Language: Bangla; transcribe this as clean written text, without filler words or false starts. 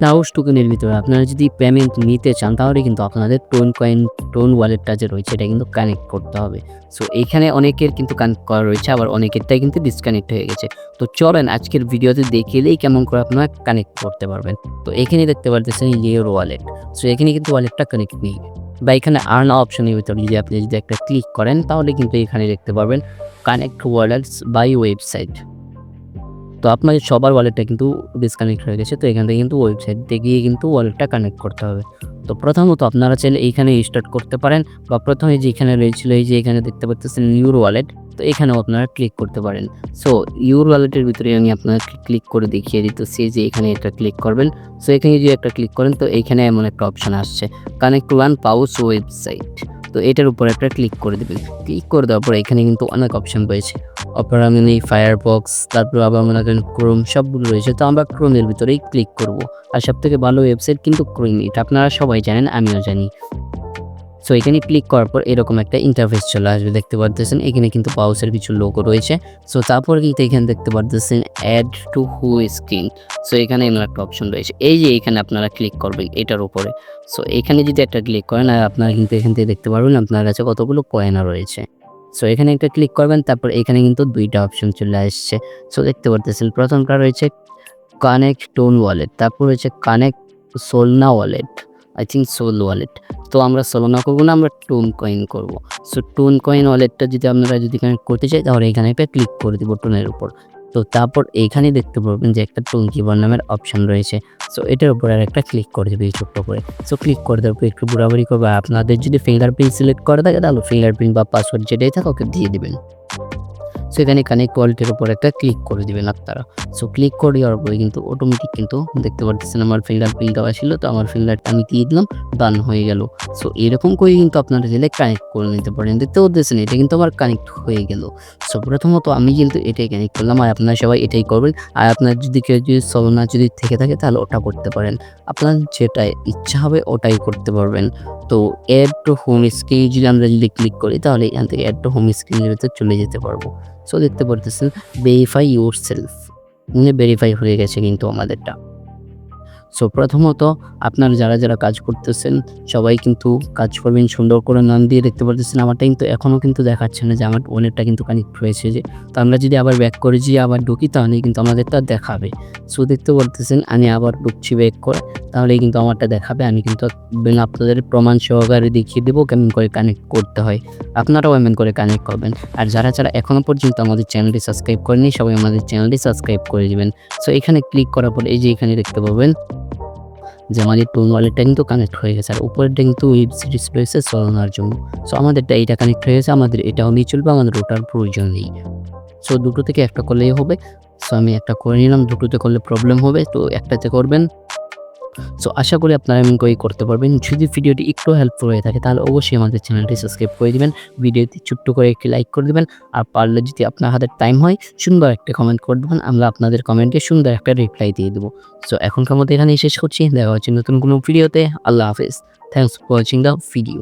PAWS টোকেনের ভিতরে আপনারা যদি পেমেন্ট নিতে চান তাহলে কিন্তু আপনাদের টোন ওয়ালেটটা যে রয়েছে এটা কিন্তু কানেক্ট করতে হবে। সো এইখানে অনেকের কিন্তু কানেক্ট করা রয়েছে, আবার অনেকেরটাই কিন্তু ডিসকানেক্ট হয়ে গেছে। তো চলেন আজকের ভিডিওতে দেখিয়ে দেই কেমন করে আপনারা কানেক্ট করতে পারবেন। তো এখানে দেখতে পারতেছেন ইওর ওয়ালেট। সো এখানে কিন্তু ওয়ালেটটা কানেক্ট নেই, বা এখানে আর্ন অপশনের ভিতরে আপনি যদি একটা ক্লিক করেন তাহলে কিন্তু এখানে দেখতে পারবেন কানেক্ট ওয়ালেটস বাই ওয়েবসাইট। তো আপনাদের সবার ওয়ালেটটা কিন্তু ডিসকানেক্ট হয়ে গেছে। তো এখান থেকে কিন্তু ওয়েবসাইটে গিয়ে কিন্তু ওয়ালেটটা কানেক্ট করতে হবে। তো প্রথমত আপনারা চাইলে এইখানে স্টার্ট করতে পারেন, বা প্রথমে যে এখানে রয়েছিল এই যে এখানে দেখতে পাচ্ছেন ইউর ওয়ালেট, তো এখানেও আপনারা ক্লিক করতে পারেন। সো ইউর ওয়ালেটের ভিতরে আমি আপনাকে ক্লিক করে দেখিয়ে দিতেছি যে এখানে একটা ক্লিক করবেন। সো এখানে যদি একটা ক্লিক করেন তো এইখানে এমন একটা অপশন আসছে connect to one PAWS website. তো এটার উপর একটা ক্লিক করে দেবেন। ক্লিক করে দেওয়ার পর এখানে কিন্তু অনেক অপশন রয়েছে, অপেরা মিনি, ফায়ারফক্স, তারপর আবার মনে করেন ক্রোম, সবগুলো রয়েছে। তো আমরা ক্রোমের ভিতরেই ক্লিক করব। আর সবথেকে ভালো ওয়েবসাইট কিন্তু ক্রোম, এটা আপনারা সবাই জানেন, আমিও জানি। সো এখানে ক্লিক করার পর এরকম একটা ইন্টারফেস চলে আসবে, দেখতে পারতেছেন এখানে কিন্তু পাউসের কিছু লোগো রয়েছে। সো তারপর কিন্তু এখানে দেখতে পারতেছেন add to home screen. So এখানে এমন একটা অপশন রয়েছে, এই যে এখানে আপনারা ক্লিক করবেন এটার উপরে। সো এখানে যদি একটা ক্লিক করেন আর আপনারা কিন্তু এখান থেকে দেখতে পারবেন আপনার কাছে কতগুলো কয়েনও রয়েছে। সো এখানে একটা ক্লিক করবেন, তারপর এখানে কিন্তু দুইটা অপশন চলে আসছে। সো দেখতে পারতেছেন প্রথমটা রয়েছে কানেক্ট টোন ওয়ালেট, তারপর হচ্ছে connect Solana wallet, I think Sol wallet. তো আমরা সোলনা করবো না, আমরা টোন কয়েন করব। সো টোন কয়েন ওয়ালেটটা যদি আপনারা কানেক্ট করতে চাই তাহলে এখানে একটা ক্লিক করে দিব টোনের উপর। তো তারপর এইখানে দেখতে পারবেন যে একটা টোন কিপার নামের অপশন রয়েছে। সো এটার উপর আর একটা ক্লিক করে দেবে ছোট্ট করে। সো ক্লিক করে দেওয়ার পর একটু ঘোরাঘুরি করবে। আপনাদের যদি ফিঙ্গারপ্রিন্ট সিলেক্ট করা থাকে তাহলে ফিঙ্গারপ্রিন্ট বা পাসওয়ার্ড যেটাই থাকে ওকে দিয়ে দিবেন। সো এখানে কানেক্ট ওয়ালেটের উপর একটা ক্লিক করে দিবেন আপনারা। সো ক্লিক করে দেওয়ার পরে কিন্তু অটোমেটিক কিন্তু দেখতে পারতেছেন আমার ফিঙ্গারপ্রিন্ট দেওয়া ছিল, তো আমার ফিঙ্গারটা আমি দিয়ে দিলাম, ডান হয়ে গেল। সো এরকম করে কিন্তু আপনারা চাইলে কানেক্ট করে নিতে পারেন। দেখতে পাচ্ছেন এটা কিন্তু আমার কানেক্ট হয়ে গেল। সো প্রথমত আমি কিন্তু এটাই কানেক্ট করলাম, আর আপনারা সবাই এটাই করবেন। আর আপনার যদি কেউ যদি সোলনা যদি থেকে থাকে তাহলে ওটা করতে পারেন, আপনার যেটা ইচ্ছা হবে ওটাই করতে পারবেন। তো অ্যাড টু হোম স্ক্রিন আমরা ক্লিক করি তাহলে এখান থেকে অ্যাড টু হোম স্ক্রিনের ভিতরে চলে যেতে পারবো। সো দেখতে পারতেছেন ভেরিফাই ইউর সেলফ, ভেরিফাই হয়ে গেছে কিন্তু আমাদেরটা। সো প্রথমত আপনারা যারা কাজ করতেছেন সবাই কিন্তু কাজ করবেন সুন্দর করে নাম দিয়ে। দেখতে পারতেছেন আমারটা কিন্তু এখনও কিন্তু দেখাচ্ছে না যে আমার ওয়ালেটটা কিন্তু কানেক্ট হয়েছে। যে তো আমরা যদি আবার ব্যাক করে যেয়ে আবার ঢুকি তাহলে কিন্তু আমাদেরটা দেখাবে। সো দেখতে পারতেছেন আমি আবার ঢুকছি ব্যাক করে, তাহলে কিন্তু আমারটা দেখাবে। আমি কিন্তু আপনাদের প্রমাণ সহকারে দেখিয়ে দেবো কেমন করে কানেক্ট করতে হয়। আপনারাও এমন করে কানেক্ট করবেন। আর যারা এখনও পর্যন্ত আমাদের চ্যানেলটি সাবস্ক্রাইব করেনি সবাই আমাদের চ্যানেলটি সাবস্ক্রাইব করে দেবেন। সো এখানে ক্লিক করার পর এই যে এখানে দেখতে পাবেন যে আমাদের টোন ওয়ালেটটা কিন্তু কানেক্ট হয়ে গেছে, আর উপরেরটা কিন্তু ওয়েব সিরিজ রয়েছে চলানোর জন্য। সো আমাদেরটা এইটা কানেক্ট হয়ে গেছে, আমাদের এটাও নিয়ে চলবে, আমাদের ওটার প্রয়োজন নেই। সো দুটো থেকে একটা করলেই হবে। সো আমি একটা করে নিলাম, দুটোতে করলে প্রবলেম হবে, তো একটাতে করবেন। সো আশা করি আপনারা এমন করেই করতে পারবেন। যদি ভিডিওটি একটু হেল্পফুল হয়ে থাকে তাহলে অবশ্যই আমাদের চ্যানেলটি সাবস্ক্রাইব করে দিবেন, ভিডিওটি ছোট্ট করে একটি লাইক করে দেবেন, আর পারলে যদি আপনার হাতে টাইম হয় সুন্দর একটা কমেন্ট করে দেবেন, আমরা আপনাদের কমেন্টে সুন্দর একটা রিপ্লাই দিয়ে দেবো। সো এখনকার মতো এখানেই শেষ করছি, দেখা হচ্ছে নতুন কোনো ভিডিওতে। আল্লাহ হাফেজ। Thanks for watching the video.